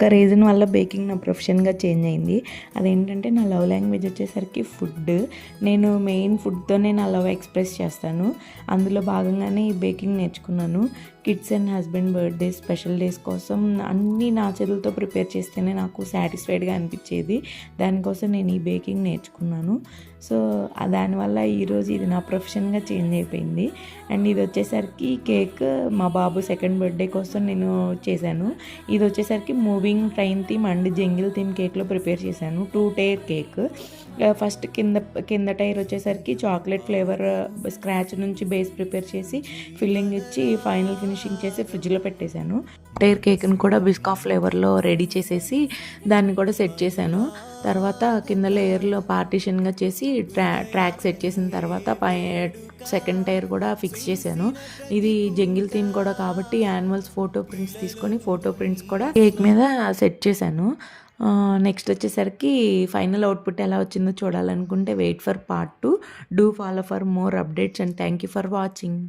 ఒక రీజన్ వల్ల బేకింగ్ నా ప్రొఫెషన్గా చేంజ్ అయింది. అదేంటంటే నా లవ్ లాంగ్వేజ్ వచ్చేసరికి ఫుడ్. నేను మెయిన్ ఫుడ్తోనే నా లవ్ ఎక్స్ప్రెస్ చేస్తాను. అందులో భాగంగానే ఈ బేకింగ్ నేర్చుకున్నాను. Kids and husband birthdays, special days కోసం అన్నీ నా చేతులతో ప్రిపేర్ చేస్తేనే నాకు సాటిస్ఫైడ్గా అనిపించేది. దానికోసం నేను ఈ బేకింగ్ నేర్చుకున్నాను. సో దానివల్ల ఈరోజు ఇది నా ప్రొఫెషన్గా చేంజ్ అయిపోయింది. అండ్ ఇది వచ్చేసరికి కేక్ మా బాబు సెకండ్ బర్త్డే కోసం నేను చేశాను. ఇది వచ్చేసరికి moving train theme and jungle theme కేక్లో ప్రిపేర్ చేశాను. 2 టైర్ కేక్. ఫస్ట్ కింద టైర్ వచ్చేసరికి చాక్లెట్ ఫ్లేవర్ స్క్రాచ్ నుంచి బేస్ ప్రిపేర్ చేసి ఫిల్లింగ్ ఇచ్చి ఫైనల్ ఫినిషింగ్ చేసి ఫ్రిడ్జ్లో పెట్టేశాను. టైర్ కేక్ని కూడా బిస్కా ఫ్లేవర్లో రెడీ చేసేసి దాన్ని కూడా సెట్ చేశాను. తర్వాత కింద లేయర్లో పార్టీషన్గా చేసి ట్రాక్ సెట్ చేసిన తర్వాత సెకండ్ టైర్ కూడా ఫిక్స్ చేశాను. ఇది జంగిల్ థీమ్ కూడా కాబట్టి యానిమల్స్ ఫోటో ప్రింట్స్ తీసుకొని ఫోటో ప్రింట్స్ కూడా కేక్ మీద సెట్ చేశాను. నెక్స్ట్ వచ్చేసరికి ఫైనల్ అవుట్పుట్ ఎలా వచ్చిందో చూడాలనుకుంటే wait for part 2. Do follow for more updates and thank you for watching.